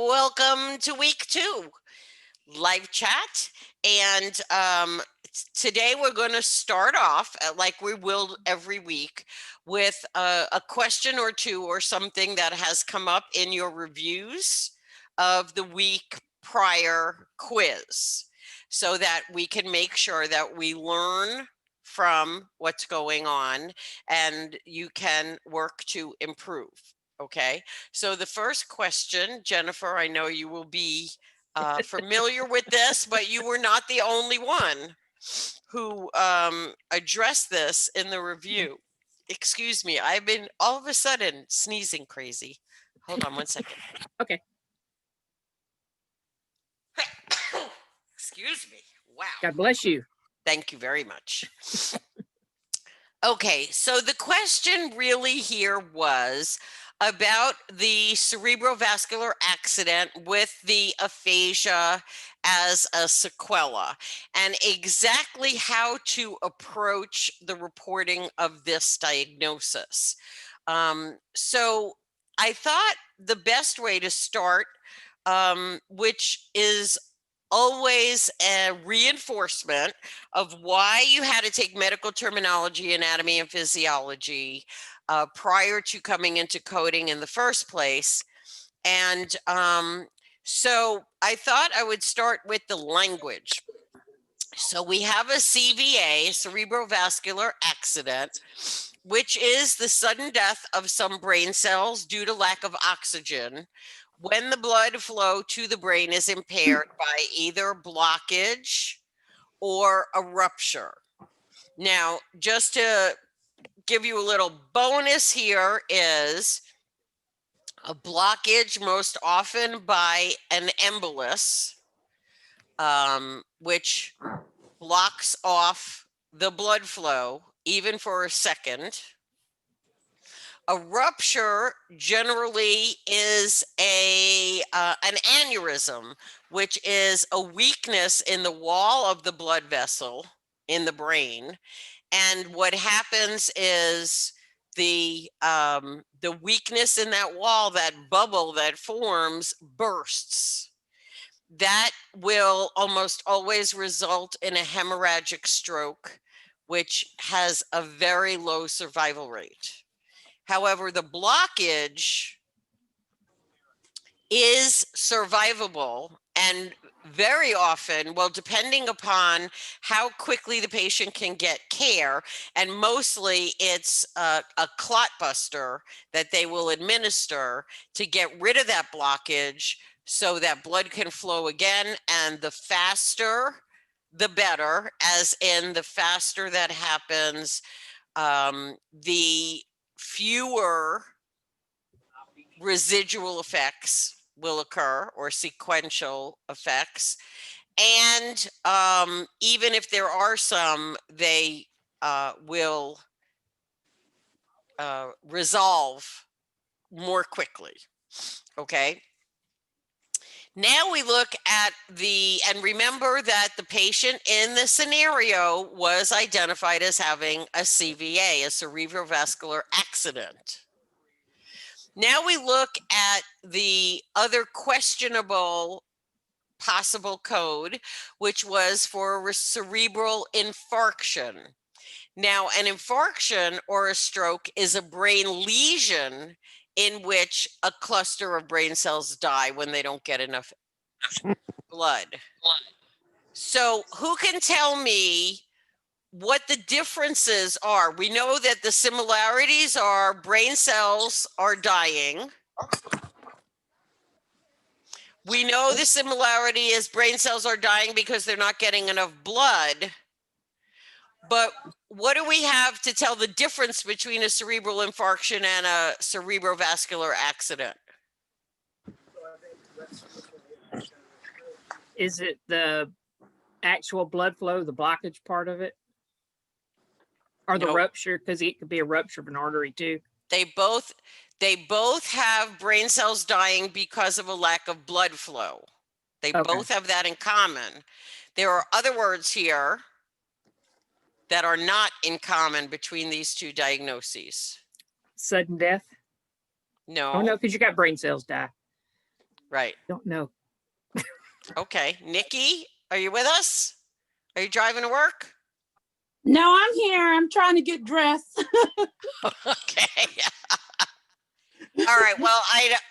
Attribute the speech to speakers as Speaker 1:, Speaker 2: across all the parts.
Speaker 1: Welcome to week 2, live chat. And today we're going to start off, like we will every week, with a question or two or something that has come up in your reviews of the week prior quiz, so that we can make sure that we learn from what's going on and you can work to improve. Okay, so the first question, Jennifer, I know you will be familiar with this, but you were not the only one who addressed this in the review. Excuse me, I've been all of a sudden sneezing crazy. Hold on one second.
Speaker 2: Okay.
Speaker 1: Excuse me. Wow.
Speaker 2: God bless you.
Speaker 1: Thank you very much. Okay, so the question really here was about the cerebrovascular accident with the aphasia as a sequela and exactly how to approach the reporting of this diagnosis. So I thought the best way to start, which is always a reinforcement of why you had to take medical terminology, anatomy, and physiology prior to coming into coding in the first place. And so I thought I would start with the language. So we have a CVA, cerebrovascular accident, which is the sudden death of some brain cells due to lack of oxygen when the blood flow to the brain is impaired by either blockage or a rupture. Now, just to give you a little bonus here is a blockage most often by an embolus, which blocks off the blood flow even for a second. A rupture generally is an aneurysm, which is a weakness in the wall of the blood vessel in the brain. And what happens is the weakness in that wall, that bubble that forms, bursts. That will almost always result in a hemorrhagic stroke, which has a very low survival rate. However, the blockage is survivable and very often, well, depending upon how quickly the patient can get care, and mostly it's a clot buster that they will administer to get rid of that blockage so that blood can flow again, and the faster, the better, as in the faster that happens, the fewer residual effects will occur, or sequential effects. And even if there are some, they will resolve more quickly. Okay. Now we look at and remember that the patient in the scenario was identified as having a CVA, a cerebrovascular accident. Now we look at the other questionable possible code, which was for a cerebral infarction. Now, an infarction or a stroke is a brain lesion in which a cluster of brain cells die when they don't get enough blood. So who can tell me what the differences are? We know that the similarities are brain cells are dying. We know the similarity is brain cells are dying because they're not getting enough blood. But what do we have to tell the difference between a cerebral infarction and a cerebrovascular accident?
Speaker 2: Is it the actual blood flow, the blockage part of it? Or the rupture? Because it could be a rupture of an artery too.
Speaker 1: They both have brain cells dying because of a lack of blood flow. They both have that in common. There are other words here that are not in common between these two diagnoses.
Speaker 2: Sudden death?
Speaker 1: No.
Speaker 2: Oh no, because you got brain cells die.
Speaker 1: Right.
Speaker 2: Don't know.
Speaker 1: Okay. Nikki, are you with us? Are you driving to work?
Speaker 3: No, I'm here. I'm trying to get dressed.
Speaker 1: Okay. All right. Well,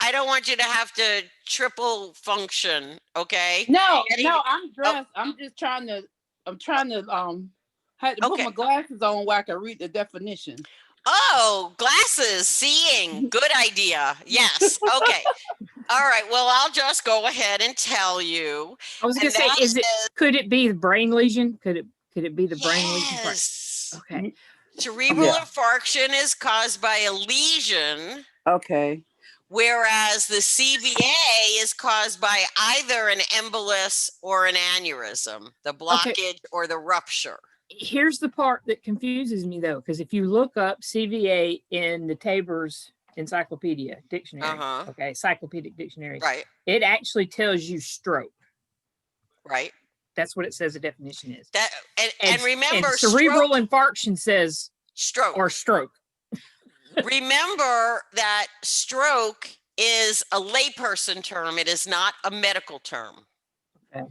Speaker 1: I don't want you to have to triple function. Okay.
Speaker 3: No,
Speaker 1: Getting-
Speaker 3: I'm
Speaker 1: oh,
Speaker 3: dressed. I'm just trying to. I'm trying to had to put
Speaker 1: okay.
Speaker 3: my glasses on where I can read the definition.
Speaker 1: Oh, glasses, seeing. Good idea. Yes. Okay. All right. Well, I'll just go ahead and tell you.
Speaker 2: I was gonna
Speaker 1: And
Speaker 2: say,
Speaker 1: that
Speaker 2: could it be the brain lesion? Could it be the brain lesion?
Speaker 1: yes.
Speaker 2: Okay.
Speaker 1: Cerebral
Speaker 3: Yeah.
Speaker 1: infarction is caused by a lesion,
Speaker 3: Okay.
Speaker 1: whereas the CVA is caused by either an embolus or an aneurysm, the blockage or the rupture.
Speaker 2: Here's the part that confuses me though, because if you look up CVA in the Tabor's Encyclopedia Dictionary, okay, Encyclopedic Dictionary,
Speaker 1: Right.
Speaker 2: it actually tells you stroke.
Speaker 1: Right.
Speaker 2: That's what it says the definition is.
Speaker 1: That and remember,
Speaker 2: cerebral infarction says
Speaker 1: stroke
Speaker 2: or stroke.
Speaker 1: Remember that stroke is a layperson term. It is not a medical term.
Speaker 2: Okay.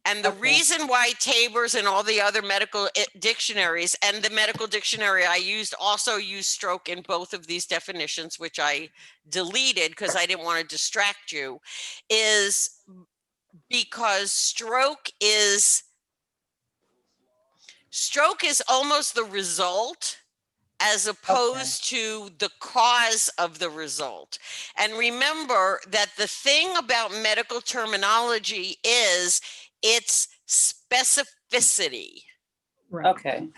Speaker 1: And the reason why Tabor's and all the other medical dictionaries and the medical dictionary I used also use stroke in both of these definitions, which I deleted because I didn't want to distract you, is because stroke is almost the result as opposed to the cause of the result. And remember that the thing about medical terminology is its specificity.
Speaker 2: Right.
Speaker 3: Okay.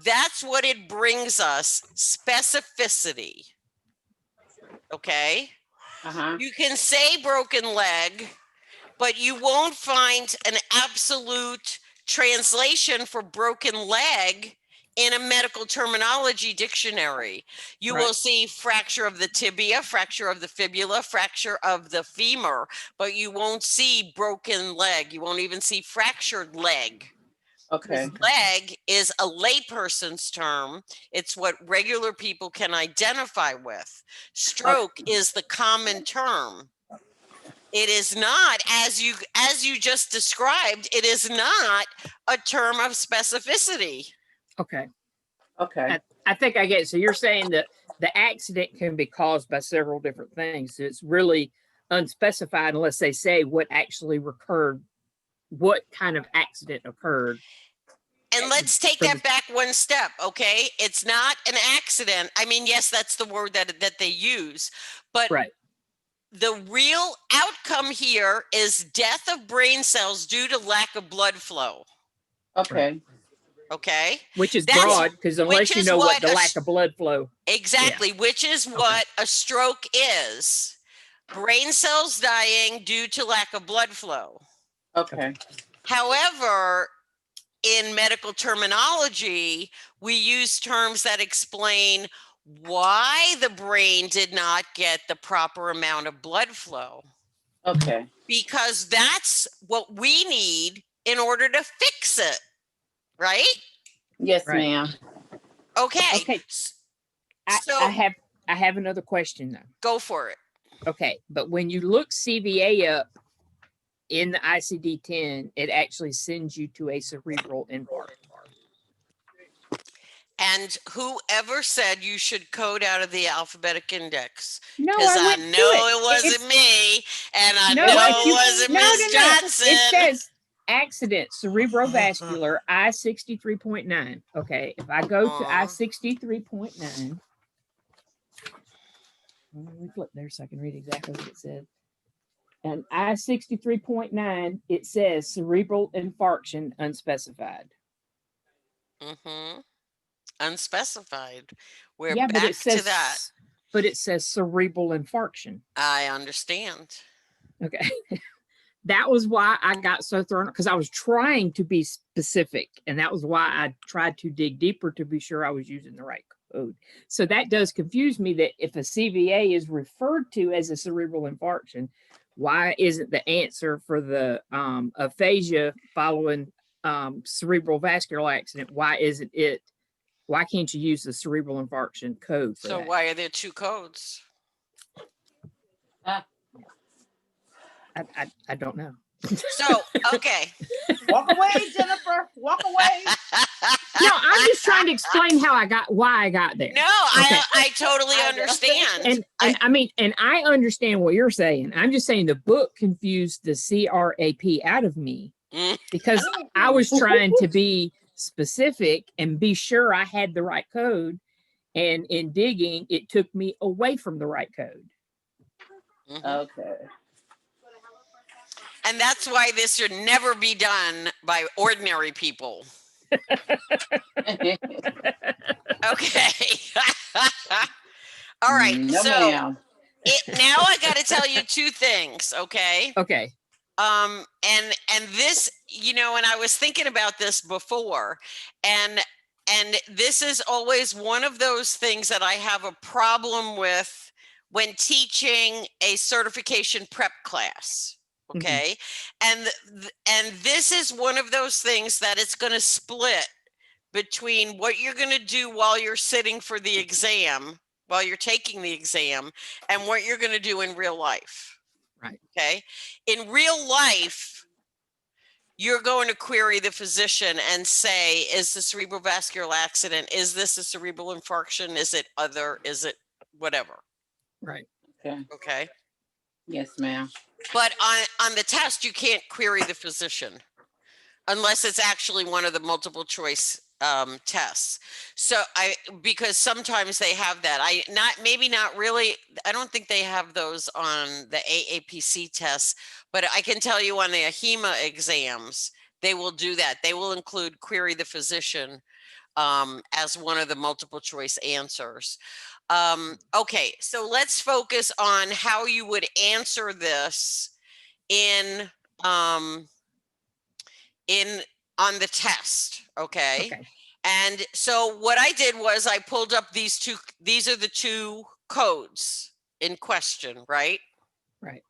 Speaker 1: That's what it brings us, specificity. Okay? You can say broken leg, but you won't find an absolute translation for broken leg in a medical terminology dictionary. You will see fracture of the tibia, fracture of the fibula, fracture of the femur, but you won't see broken leg. You won't even see fractured leg.
Speaker 3: Okay.
Speaker 1: Leg is a layperson's term. It's what regular people can identify with. Stroke is the common term. It is not, as you just described, it is not a term of specificity.
Speaker 2: Okay.
Speaker 3: Okay.
Speaker 2: I think I get it. So you're saying that the accident can be caused by several different things. So it's really unspecified unless they say what actually occurred, what kind of accident occurred.
Speaker 1: And let's take that back one step, okay? It's not an accident. I mean, yes, that's the word that they use, but the real outcome here is death of brain cells due to lack of blood flow.
Speaker 3: Okay.
Speaker 1: Okay.
Speaker 2: Which is broad, because unless you know what the lack of blood flow.
Speaker 1: Exactly, which is what a stroke is. Brain cells dying due to lack of blood flow.
Speaker 3: Okay.
Speaker 1: However, in medical terminology, we use terms that explain why the brain did not get the proper amount of blood flow.
Speaker 3: Okay.
Speaker 1: Because that's what we need in order to fix it. Right?
Speaker 3: Yes, ma'am.
Speaker 1: Okay.
Speaker 2: Okay.
Speaker 1: So
Speaker 2: I have another question though.
Speaker 1: Go for it.
Speaker 2: Okay, but when you look CVA up in the ICD-10, it actually sends you to a cerebral infarct.
Speaker 1: And whoever said you should code out of the alphabetic index?
Speaker 2: No,
Speaker 1: because I know it wasn't me, and I know it wasn't Miss Johnson.
Speaker 2: It says accident cerebrovascular I-63.9. Okay, if I go to I-63.9, let me flip there so I can read exactly what it said. And I-63.9, it says cerebral infarction unspecified.
Speaker 1: Unspecified. We're
Speaker 2: Yeah,
Speaker 1: back to that.
Speaker 2: But it says cerebral infarction.
Speaker 1: I understand.
Speaker 2: Okay. That was why I got so thrown, because I was trying to be specific. And that was why I tried to dig deeper to be sure I was using the right code. So that does confuse me that if a CVA is referred to as a cerebral infarction, why isn't the answer for the aphasia following cerebral vascular accident, why isn't it? Why can't you use the cerebral infarction code for that?
Speaker 1: Why are there two codes?
Speaker 2: I don't know.
Speaker 1: So, okay.
Speaker 3: Walk away, Jennifer. Walk away.
Speaker 2: No, I'm just trying to explain why I got there.
Speaker 1: No,
Speaker 2: Okay.
Speaker 1: I totally
Speaker 3: I know.
Speaker 1: understand.
Speaker 2: And I mean, and I understand what you're saying. I'm just saying the book confused the CRAP out of me
Speaker 1: Mm,
Speaker 2: because I was trying to be specific and be sure I had the right code. And in digging, it took me away from the right code.
Speaker 1: mhm.
Speaker 3: Okay.
Speaker 1: And that's why this should never be done by ordinary people. Okay. All right.
Speaker 3: No,
Speaker 1: So
Speaker 3: ma'am.
Speaker 1: now I got to tell you two things. Okay.
Speaker 2: Okay.
Speaker 1: And this, you know, and I was thinking about this before, and this is always one of those things that I have a problem with when teaching a certification prep class. Okay. And this is one of those things that it's going to split between what you're going to do while you're sitting for the exam, while you're taking the exam, and what you're going to do in real life.
Speaker 2: Right.
Speaker 1: Okay. In real life, you're going to query the physician and say, is the cerebrovascular accident, is this a cerebral infarction? Is it other? Is it whatever?
Speaker 2: Right.
Speaker 3: Okay.
Speaker 1: Okay.
Speaker 3: Yes, ma'am.
Speaker 1: But on the test, you can't query the physician unless it's actually one of the multiple choice tests. So because sometimes they have that. Maybe not really. I don't think they have those on the AAPC tests, but I can tell you on the HIMA exams, they will do that. They will include query the physician as one of the multiple choice answers. Okay, so let's focus on how you would answer this in on the test. Okay. And so what I did was I pulled up these are the two codes in question, right?
Speaker 2: Right.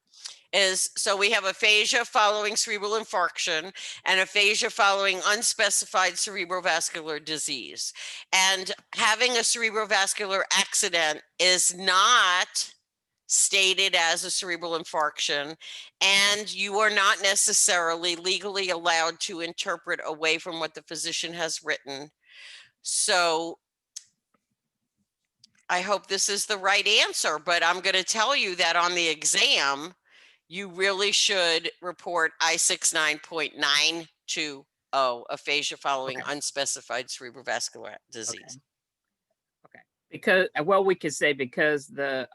Speaker 1: So we have aphasia following cerebral infarction and aphasia following unspecified cerebrovascular disease. And having a cerebrovascular accident is not stated as a cerebral infarction, and you are not necessarily legally allowed to interpret away from what the physician has written. So I hope this is the right answer, but I'm going to tell you that on the exam, you really should report I69.920, aphasia following unspecified cerebrovascular disease.
Speaker 2: Okay. Because, well, we could say because the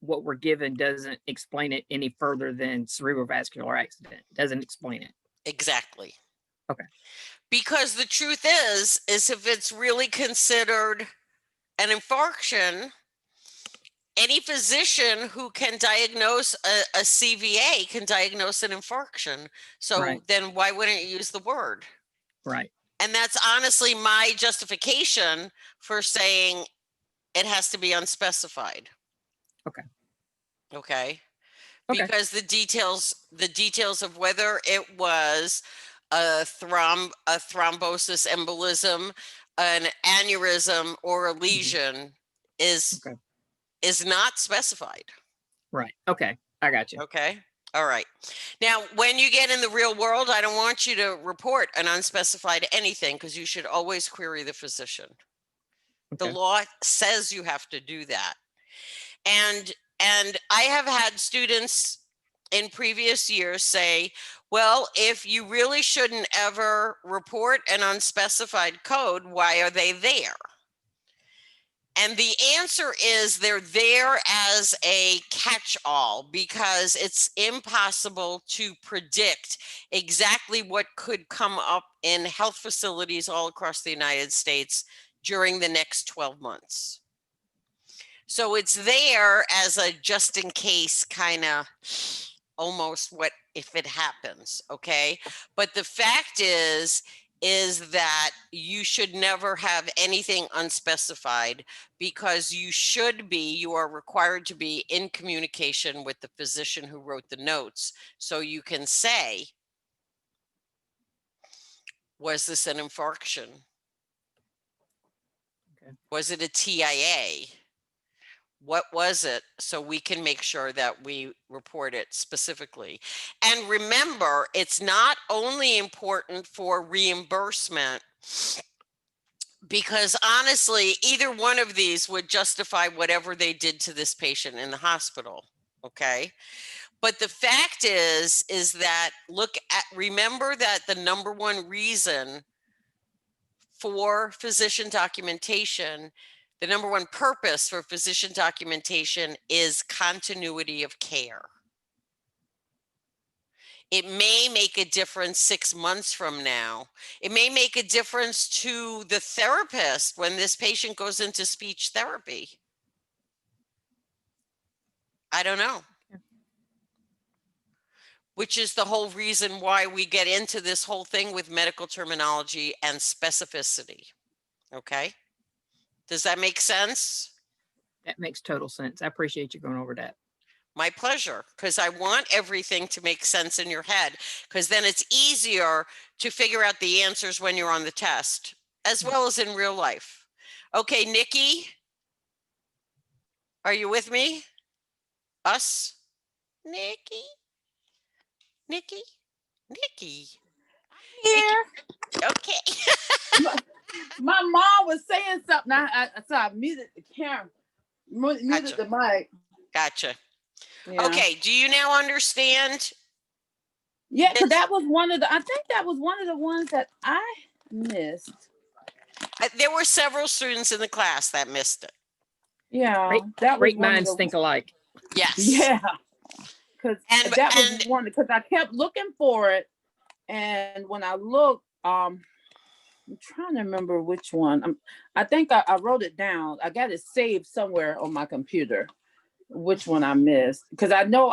Speaker 2: what we're given doesn't explain it any further than cerebrovascular accident. Doesn't explain it.
Speaker 1: Exactly.
Speaker 2: Okay.
Speaker 1: Because the truth is if it's really considered an infarction, any physician who can diagnose a CVA can diagnose an infarction. So then why wouldn't you use the word?
Speaker 2: Right.
Speaker 1: And that's honestly my justification for saying it has to be unspecified.
Speaker 2: Okay.
Speaker 1: Okay. Because the details of whether it was a thrombosis, embolism, an aneurysm, or a lesion is not specified.
Speaker 2: Right. Okay. I got you.
Speaker 1: Okay. All right. Now, when you get in the real world, I don't want you to report an unspecified anything because you should always query the physician. The law says you have to do that. And I have had students in previous years say, well, if you really shouldn't ever report an unspecified code, why are they there? And the answer is they're there as a catch-all because it's impossible to predict exactly what could come up in health facilities all across the United States during the next 12 months. So it's there as a just in case kind of almost what if it happens, okay? But the fact is that you should never have anything unspecified because you are required to be in communication with the physician who wrote the notes. So you can say, was this an infarction? Was it a TIA? What was it? So we can make sure that we report it specifically. And remember, it's not only important for reimbursement, because honestly, either one of these would justify whatever they did to this patient in the hospital. Okay. But the fact is that remember that the number one reason for physician documentation, the number one purpose for physician documentation is continuity of care. It may make a difference 6 months from now. It may make a difference to the therapist when this patient goes into speech therapy. I don't know. Which is the whole reason why we get into this whole thing with medical terminology and specificity. Okay? Does that make sense?
Speaker 2: That makes total sense. I appreciate you going over that.
Speaker 1: My pleasure, because I want everything to make sense in your head, because then it's easier to figure out the answers when you're on the test, as well as in real life. Okay, Nikki, are you with me? Us? Nikki? Nikki? Nikki?
Speaker 3: Here,
Speaker 1: Okay.
Speaker 3: my mom was saying something. So I muted the camera, muted
Speaker 1: Gotcha.
Speaker 3: the mic.
Speaker 1: Gotcha.
Speaker 3: Yeah.
Speaker 1: Okay, do you now understand?
Speaker 3: Yeah, because that was one of the. I think that was one of the ones that I missed.
Speaker 1: There were several students in the class that missed it.
Speaker 3: Yeah, that was
Speaker 2: Great
Speaker 3: one of
Speaker 2: minds
Speaker 3: the,
Speaker 2: think alike.
Speaker 1: Yes.
Speaker 3: Yeah, because
Speaker 1: And-
Speaker 3: that was
Speaker 1: and-
Speaker 3: one. Because I kept looking for it, and when I looked, I'm trying to remember which one. I think I wrote it down. I got it saved somewhere on my computer. Which one I missed? Because I know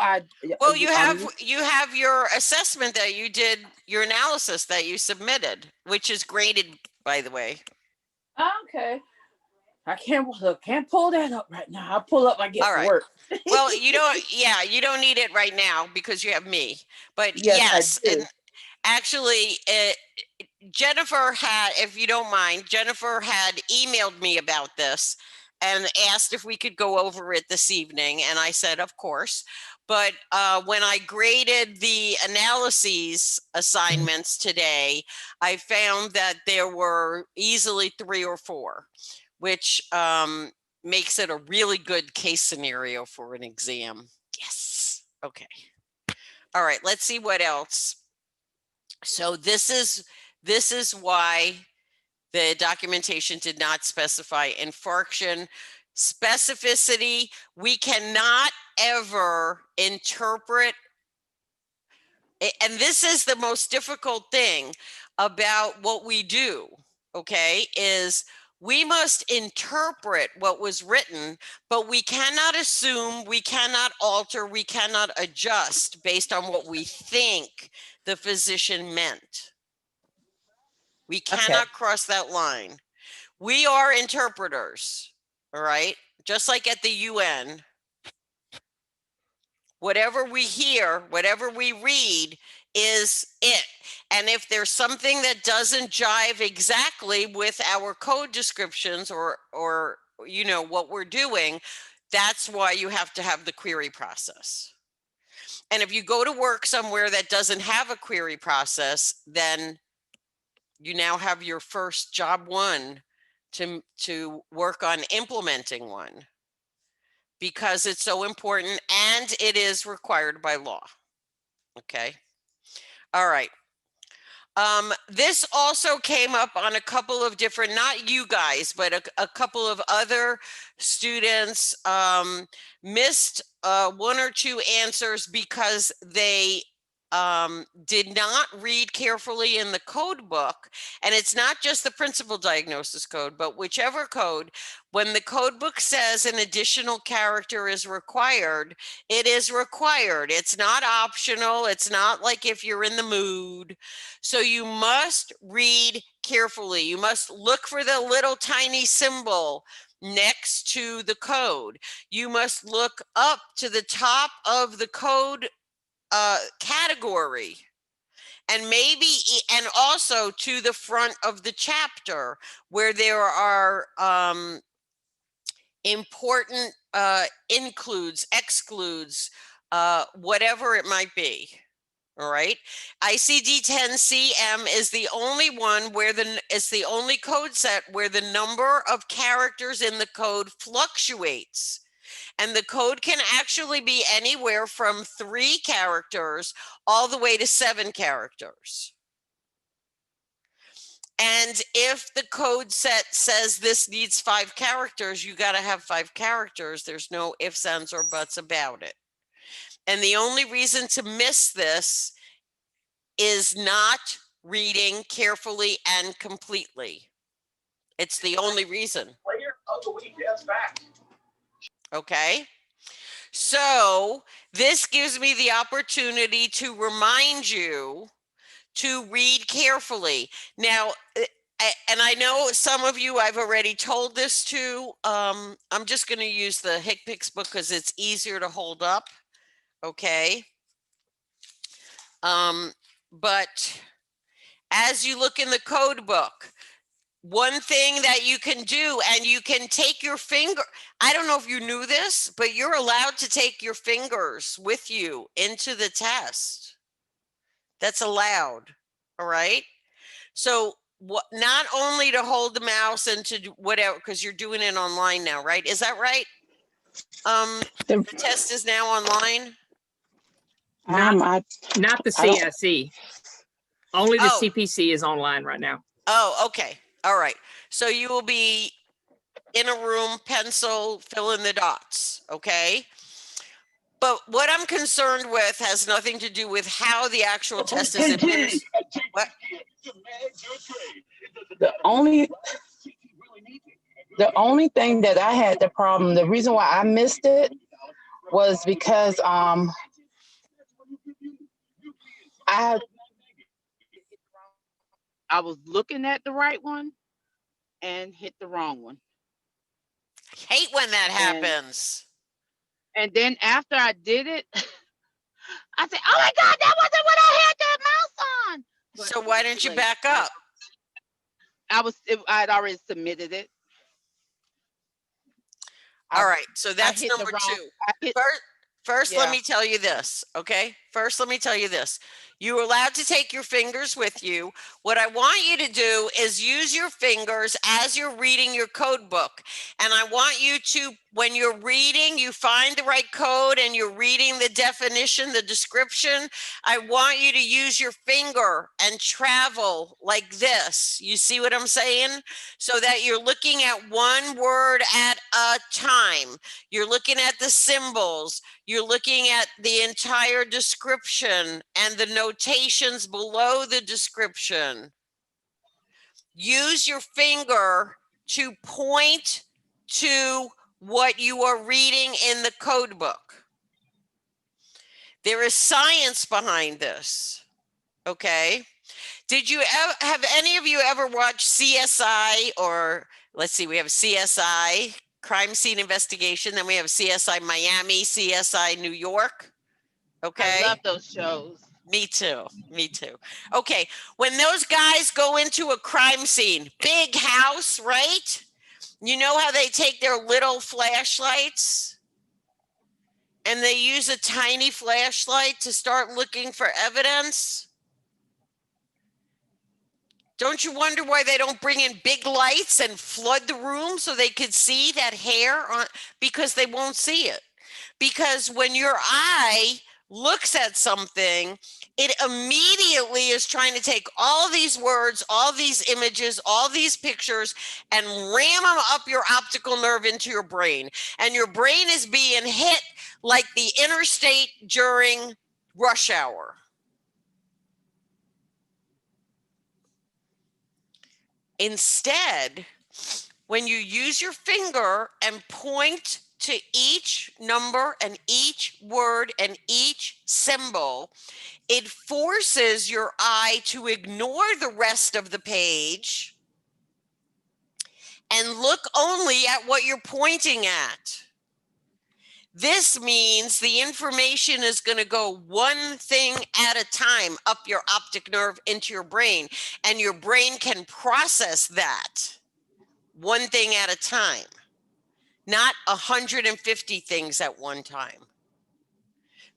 Speaker 1: Well, you have your assessment that you did, your analysis that you submitted, which is graded, by the way.
Speaker 3: Okay. I can't pull that up right now. I'll pull up. I get
Speaker 1: All right.
Speaker 3: work.
Speaker 1: Well, you don't need it right now because you have me. But
Speaker 3: Yes, I do.
Speaker 1: and actually, Jennifer had, if you don't mind, Jennifer had emailed me about this and asked if we could go over it this evening. And I said, of course. But when I graded the analyses assignments today, I found that there were easily 3 or 4, which makes it a really good case scenario for an exam. Yes. Okay. All right, let's see what else. So this is why the documentation did not specify infarction. Specificity, we cannot ever interpret, and this is the most difficult thing about what we do, okay, is we must interpret what was written, but we cannot assume, we cannot alter, we cannot adjust based on what we think the physician meant. We cannot cross that line. We are interpreters, all right? Just like at the UN, whatever we hear, whatever we read is it. And if there's something that doesn't jive exactly with our code descriptions or you know what we're doing, that's why you have to have the query process. And if you go to work somewhere that doesn't have a query process, then you now have your first job one to work on implementing one, because it's so important and it is required by law. Okay. All right. This also came up on a couple of different, not you guys, but a couple of other students missed 1 or 2 answers because they did not read carefully in the code book. And it's not just the principal diagnosis code, but whichever code, when the code book says an additional character is required, it is required. It's not optional. It's not like if you're in the mood. So you must read carefully. You must look for the little tiny symbol next to the code. You must look up to the top of the code category, and and also to the front of the chapter where there are important includes, excludes, whatever it might be. All right. ICD-10-CM is the only one where it's the only code set where the number of characters in the code fluctuates. And the code can actually be anywhere from 3 characters all the way to 7 characters. And if the code set says this needs 5 characters, you got to have 5 characters. There's no ifs, ands, or buts about it. And the only reason to miss this is not reading carefully and completely. It's the only reason.
Speaker 4: Player of the week is back.
Speaker 1: Okay. So this gives me the opportunity to remind you to read carefully. Now, and I know some of you I've already told this to. I'm just going to use the HICPICS book because it's easier to hold up. Okay. But as you look in the code book, one thing that you can do, and you can take your finger, I don't know if you knew this, but you're allowed to take your fingers with you into the test. That's allowed. All right. So what, not only to hold the mouse and to do whatever, because you're doing it online now, right? Is that right? The test is now online.
Speaker 2: Not the CSE. Only the CPC is online right now.
Speaker 1: Oh, okay. All right. So you will be in a room, pencil, fill in the dots. Okay. But what I'm concerned with has nothing to do with how the actual test is administered. What?
Speaker 3: The only thing that I had the problem, the reason why I missed it was because I was looking at the right one and hit the wrong one.
Speaker 1: I hate when that happens.
Speaker 3: And then after I did it, I said, "Oh my God, that wasn't what I had the mouse on." But
Speaker 1: so why didn't you back up?
Speaker 3: I had already submitted it.
Speaker 1: All right, so that's number 2. First, let me tell you this, okay? First, let me tell you this. You're allowed to take your fingers with you. What I want you to do is use your fingers as you're reading your code book. And I want you to, when you're reading, you find the right code and you're reading the definition, the description. I want you to use your finger and travel like this. You see what I'm saying? So that you're looking at one word at a time. You're looking at the symbols. You're looking at the entire description and the notations below the description. Use your finger to point to what you are reading in the code book. There is science behind this, okay? Did you ever, have any of you ever watched CSI, or let's see, we have CSI, Crime Scene Investigation, then we have CSI Miami, CSI New York. Okay.
Speaker 3: I love those shows.
Speaker 1: Me too. Me too. Okay. When those guys go into a crime scene, big house, right? You know how they take their little flashlights and they use a tiny flashlight to start looking for evidence? Don't you wonder why they don't bring in big lights and flood the room so they could see that hair on? Because they won't see it. Because when your eye looks at something, it immediately is trying to take all these words, all these images, all these pictures, and ram them up your optical nerve into your brain. And your brain is being hit like the interstate during rush hour. Instead, when you use your finger and point to each number and each word and each symbol, it forces your eye to ignore the rest of the page and look only at what you're pointing at. This means the information is going to go one thing at a time up your optic nerve into your brain, and your brain can process that one thing at a time. not 150 things at one time.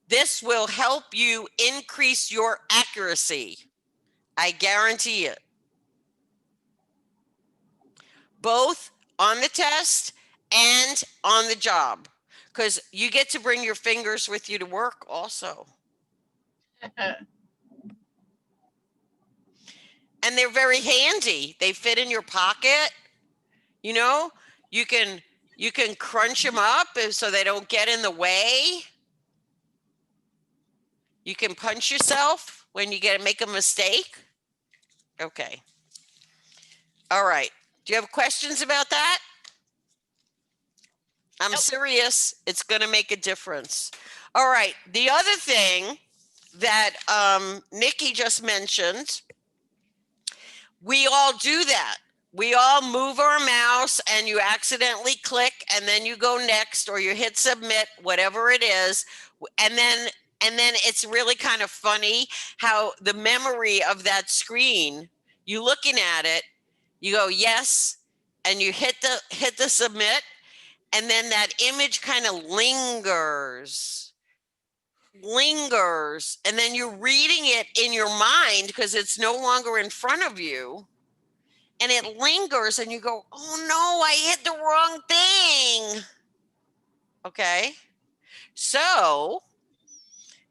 Speaker 1: This will help you increase your accuracy. I guarantee it. Both on the test and on the job, because you get to bring your fingers with you to work also. And they're very handy. They fit in your pocket. You know, you can crunch them up so they don't get in the way. You can punch yourself when you make a mistake. Okay. All right. Do you have questions about that? I'm serious. It's going to make a difference. All right. The other thing that Nikki just mentioned, we all do that. We all move our mouse and you accidentally click and then you go next or you hit submit, whatever it is. And then it's really kind of funny how the memory of that screen, you looking at it, you go yes, and you hit the submit, and then that image kind of lingers, and then you're reading it in your mind because it's no longer in front of you. And it lingers and you go, oh no, I hit the wrong thing. Okay. So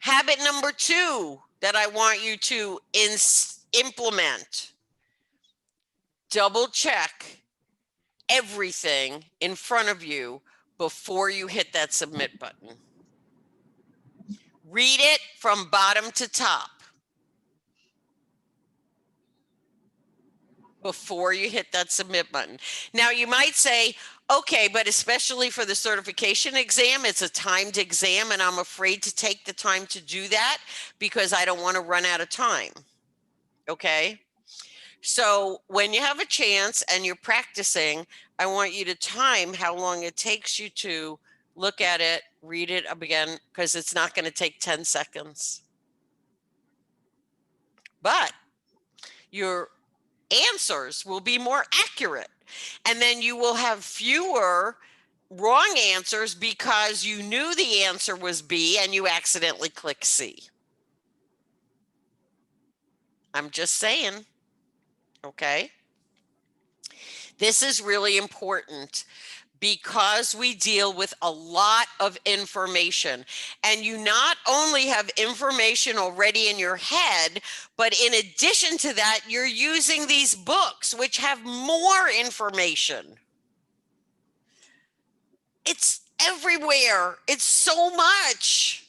Speaker 1: habit number 2 that I want you to implement, double check everything in front of you before you hit that submit button. Read it from bottom to top before you hit that submit button. Now you might say, okay, but especially for the certification exam, it's a timed exam and I'm afraid to take the time to do that because I don't want to run out of time. Okay. So when you have a chance and you're practicing, I want you to time how long it takes you to look at it, read it again, because it's not going to take 10 seconds. But your answers will be more accurate. And then you will have fewer wrong answers because you knew the answer was B and you accidentally click C. I'm just saying. Okay. This is really important because we deal with a lot of information, and you not only have information already in your head, but in addition to that, you're using these books which have more information. It's everywhere. It's so much.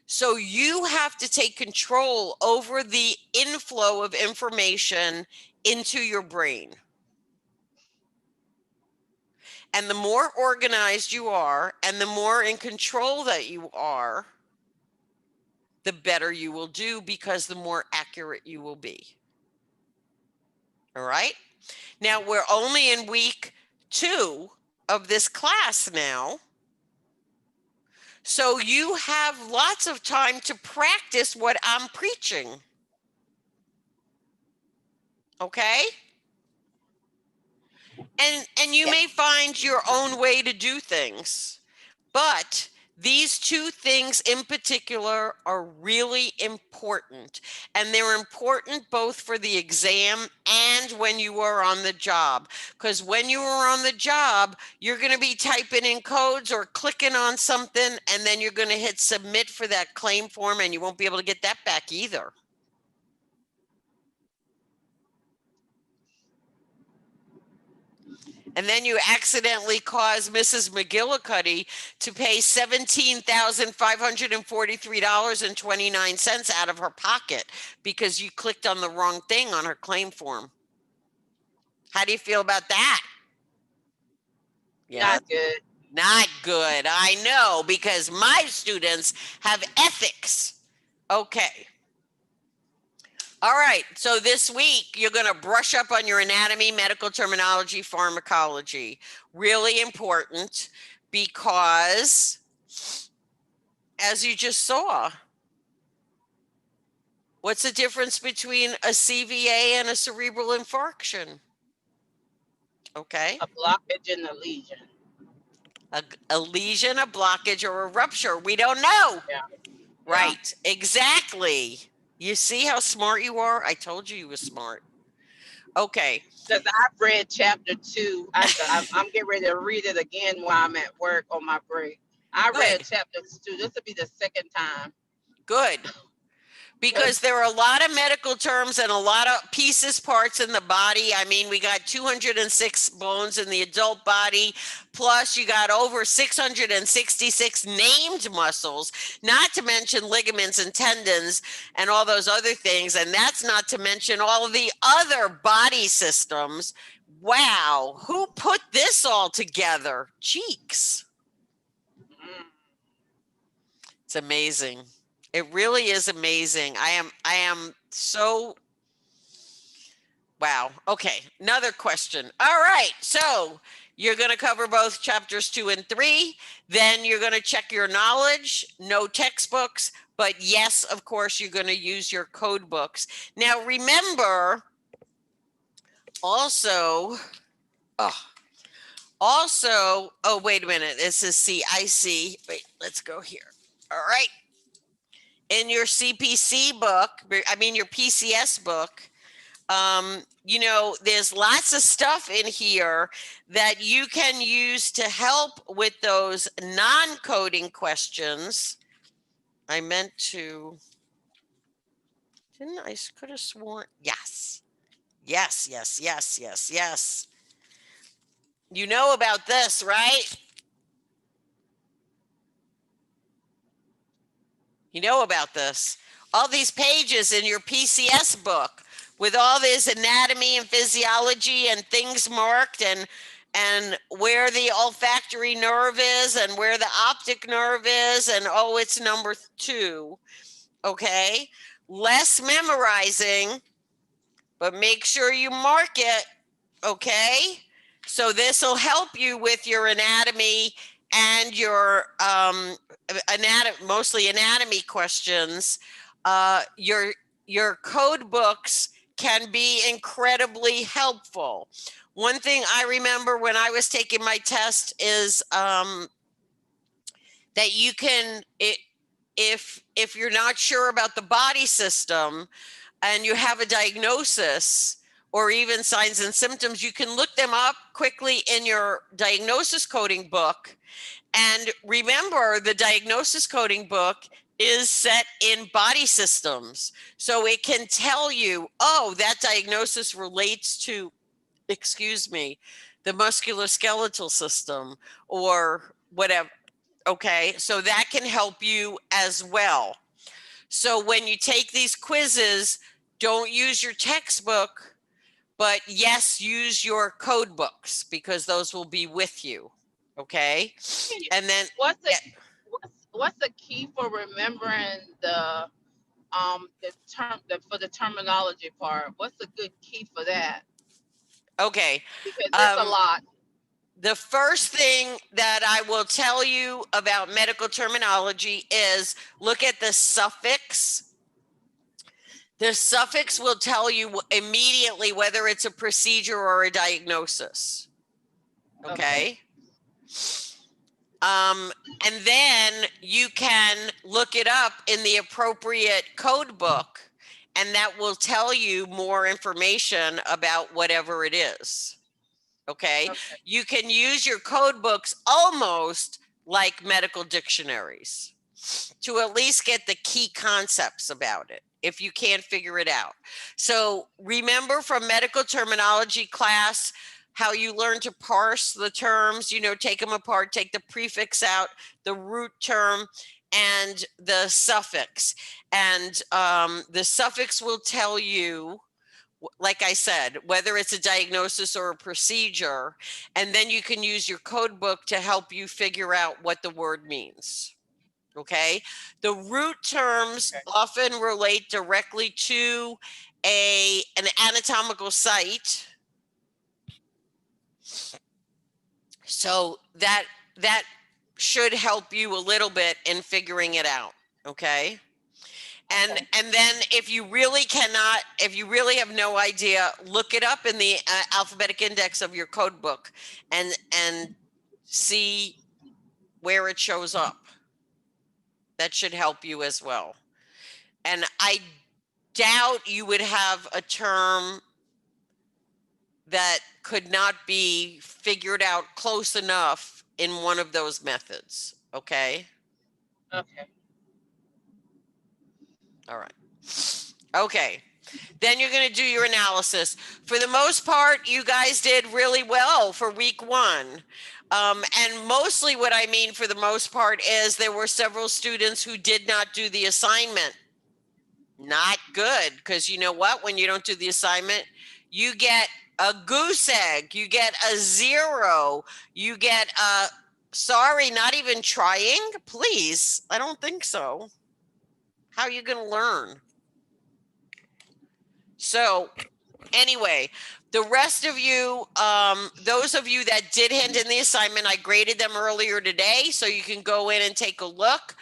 Speaker 1: So you have to take control over the inflow of information into your brain. And the more organized you are and the more in control that you are, the better you will do because the more accurate you will be. All right. Now we're only in week 2 of this class now. So you have lots of time to practice what I'm preaching. Okay. And you may find your own way to do things, but these 2 things in particular are really important, and they're important both for the exam and when you are on the job, because when you are on the job, you're going to be typing in codes or clicking on something, and then you're going to hit submit for that claim form, and you won't be able to get that back either. And then you accidentally cause Mrs. McGillicuddy to pay $17,543.29 out of her pocket because you clicked on the wrong thing on her claim form. How do you feel about that? Yeah.
Speaker 5: Not good.
Speaker 1: Not good. I know, because my students have ethics. Okay. All right, so this week you're going to brush up on your anatomy, medical terminology, pharmacology. Really important because, as you just saw, what's the difference between a CVA and a cerebral infarction? Okay.
Speaker 5: A blockage in the lesion.
Speaker 1: A lesion, a blockage, or a rupture. We don't know.
Speaker 5: Yeah.
Speaker 1: Right. Exactly. You see how smart you are? I told you were smart. Okay.
Speaker 5: Because I've read chapter 2. I'm getting ready to read it again while I'm at work on my break. I read
Speaker 1: Good.
Speaker 5: chapter 2. This will be the second time.
Speaker 1: Good. Because there are a lot of medical terms and a lot of pieces, parts in the body. I mean, we got 206 bones in the adult body, plus you got over 666 named muscles, not to mention ligaments and tendons and all those other things. And that's not to mention all of the other body systems. Wow, who put this all together? Cheeks.
Speaker 5: Mm.
Speaker 1: It's amazing. It really is amazing. I am so wow. Okay, another question. All right, so you're going to cover both chapters 2 and 3. Then you're going to check your knowledge, no textbooks, but yes, of course, you're going to use your code books. Now, remember, also, oh, wait a minute. This is CIC. Wait, let's go here. All right. In your CPC book, I mean your PCS book, you know, there's lots of stuff in here that you can use to help with those non-coding questions. I meant to, didn't I could have sworn, yes. Yes, yes, yes, yes, yes. You know about this, right? You know about this. All these pages in your PCS book with all this anatomy and physiology and things marked and where the olfactory nerve is and where the optic nerve is and oh, it's number 2. Okay? Less memorizing, but make sure you mark it. Okay? So this will help you with your anatomy and your mostly anatomy questions. Your code books can be incredibly helpful. One thing I remember when I was taking my test is that you can, if you're not sure about the body system and you have a diagnosis or even signs and symptoms, you can look them up quickly in your diagnosis coding book. And remember, the diagnosis coding book is set in body systems. So it can tell you, oh, that diagnosis relates to, excuse me, the musculoskeletal system or whatever. Okay, so that can help you as well. So when you take these quizzes, don't use your textbook, but yes, use your code books because those will be with you. Okay. And then
Speaker 5: What's the key for remembering the term for the terminology part? What's a good key for that?
Speaker 1: okay.
Speaker 5: Because it's a lot.
Speaker 1: The first thing that I will tell you about medical terminology is look at the suffix. The suffix will tell you immediately whether it's a procedure or a diagnosis. Okay. And then you can look it up in the appropriate code book, and that will tell you more information about whatever it is. Okay. You can use your code books almost like medical dictionaries to at least get the key concepts about it if you can't figure it out. So remember from medical terminology class, how you learn to parse the terms, you know, take them apart, take the prefix out, the root term, and the suffix. And the suffix will tell you, like I said, whether it's a diagnosis or a procedure, and then you can use your code book to help you figure out what the word means. Okay. The root terms often relate directly to an anatomical site. So that should help you a little bit in figuring it out. Okay. And then if you really cannot, if you really have no idea, look it up in the alphabetic index of your code book and see where it shows up. That should help you as well. And I doubt you would have a term that could not be figured out close enough in one of those methods. Okay.
Speaker 5: Okay.
Speaker 1: All right. Okay. Then you're going to do your analysis. For the most part, you guys did really well for week 1. And mostly what I mean for the most part is there were several students who did not do the assignment. Not good, because you know what? When you don't do the assignment, you get a goose egg, you get a 0, you get a, sorry, not even trying, please. I don't think so. How are you going to learn? So anyway, the rest of you, those of you that did hand in the assignment, I graded them earlier today, so you can go in and take a look.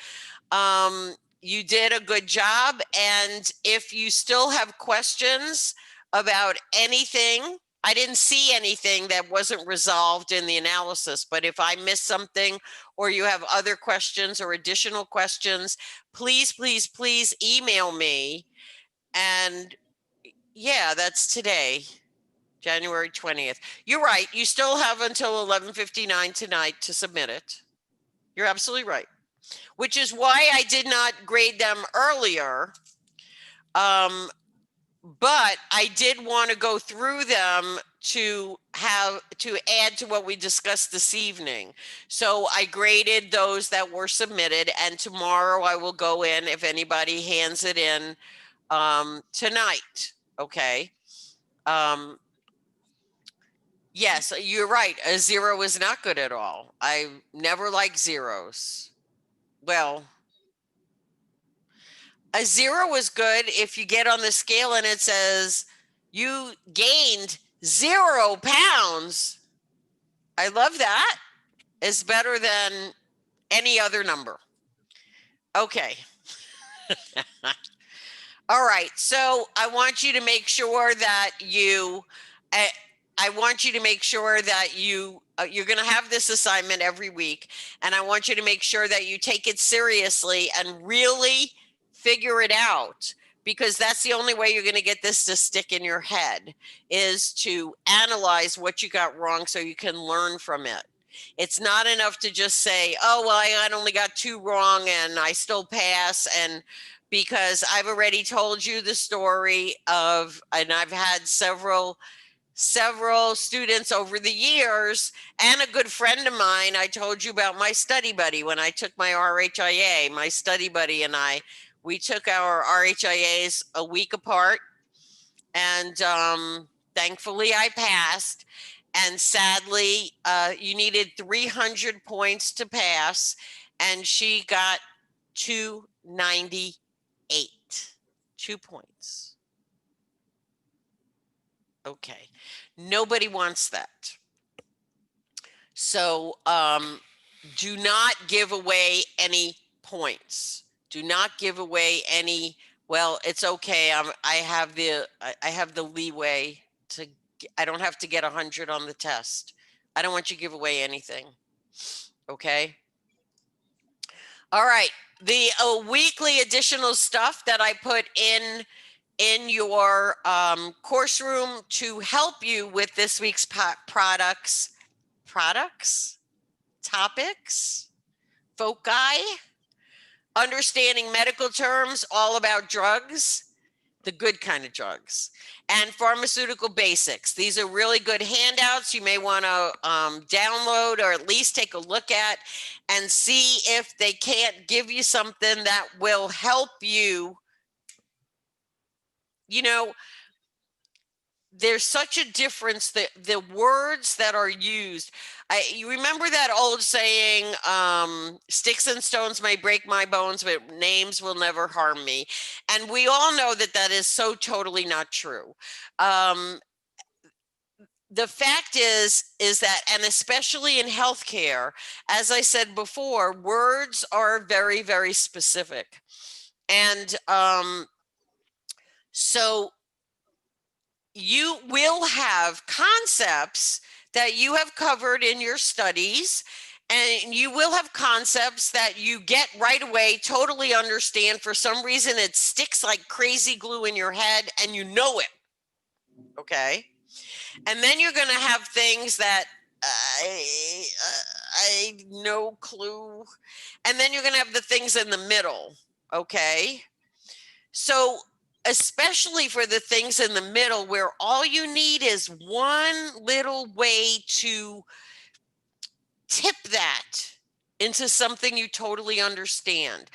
Speaker 1: You did a good job. And if you still have questions about anything, I didn't see anything that wasn't resolved in the analysis, but if I missed something or you have other questions or additional questions, please, please, please email me. And yeah, that's today, January 20th. You're right. You still have until 11:59 tonight to submit it. You're absolutely right. Which is why I did not grade them earlier. But I did want to go through them to add to what we discussed this evening. So I graded those that were submitted, and tomorrow I will go in if anybody hands it in tonight. Okay. Yes, you're right. A 0 is not good at all. I never like zeros. Well, a 0 is good if you get on the scale and it says you gained 0 pounds. I love that. It's better than any other number. Okay. All right. So I want you to make sure that I want you to make sure that you're going to have this assignment every week. And I want you to make sure that you take it seriously and really figure it out, because that's the only way you're going to get this to stick in your head, is to analyze what you got wrong so you can learn from it. It's not enough to just say, oh, well, I only got 2 wrong and I still pass. And because I've already told you the story of, and I've had several students over the years, and a good friend of mine. I told you about my study buddy when I took my RHIA. My study buddy and we took our RHIAs a week apart, and thankfully I passed. And sadly, you needed 300 points to pass, and she got 298, 2 points. Okay, nobody wants that. So do not give away any points. Do not give away any, well, it's okay. I have the leeway to, I don't have to get 100 on the test. I don't want you to give away anything. Okay. All right. The weekly additional stuff that I put in your course room to help you with this week's topics, foci, understanding medical terms, all about drugs, the good kind of drugs, and pharmaceutical basics. These are really good handouts you may want to download or at least take a look at and see if they can't give you something that will help you. You know, there's such a difference that the words that are used. You remember that old saying, sticks and stones may break my bones, but names will never harm me. And we all know that that is so totally not true. The fact is that, and especially in healthcare, as I said before, words are very, very specific. And so you will have concepts that you have covered in your studies, And you will have concepts that you get right away, totally understand. For some reason, it sticks like crazy glue in your head and you know it. Okay. And then you're going to have things that I no clue. And then you're going to have the things in the middle. Okay. So, especially for the things in the middle where all you need is one little way to tip that into something you totally understand.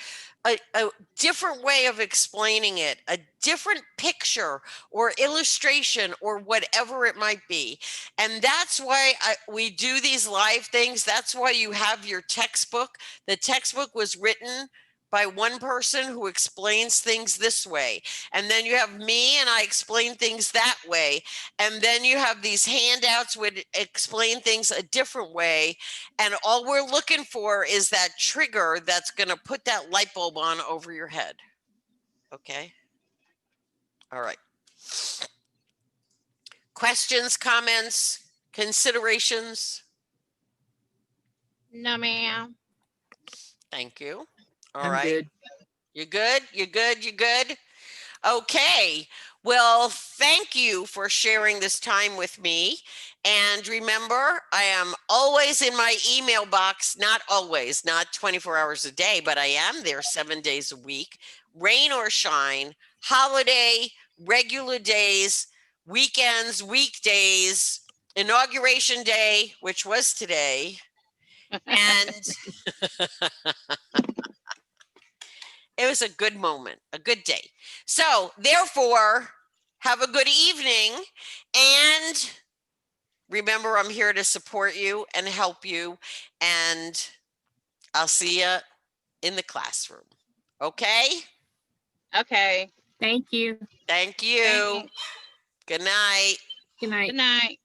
Speaker 1: A different way of explaining it, a different picture or illustration or whatever it might be. And that's why we do these live things. That's why you have your textbook. The textbook was written by one person who explains things this way. And then you have me and I explain things that way. And then you have these handouts which explain things a different way. And all we're looking for is that trigger that's going to put that light bulb on over your head. Okay. All right. Questions, comments, considerations?
Speaker 5: No, ma'am.
Speaker 1: Thank you. All
Speaker 2: I'm
Speaker 1: right.
Speaker 2: good.
Speaker 1: You good? You good? You good? Okay. Well, thank you for sharing this time with me. And remember, I am always in my email box, not always, not 24 hours a day, but I am there 7 days a week, rain or shine, holiday, regular days, weekends, weekdays, inauguration day, which was today. And it was a good moment, a good day. So therefore, have a good evening. And remember, I'm here to support you and help you. And I'll see you in the classroom. Okay?
Speaker 2: Thank
Speaker 5: Okay.
Speaker 2: you.
Speaker 1: Thank you.
Speaker 5: Thank you.
Speaker 1: Good night.
Speaker 2: Good night.
Speaker 5: Good night.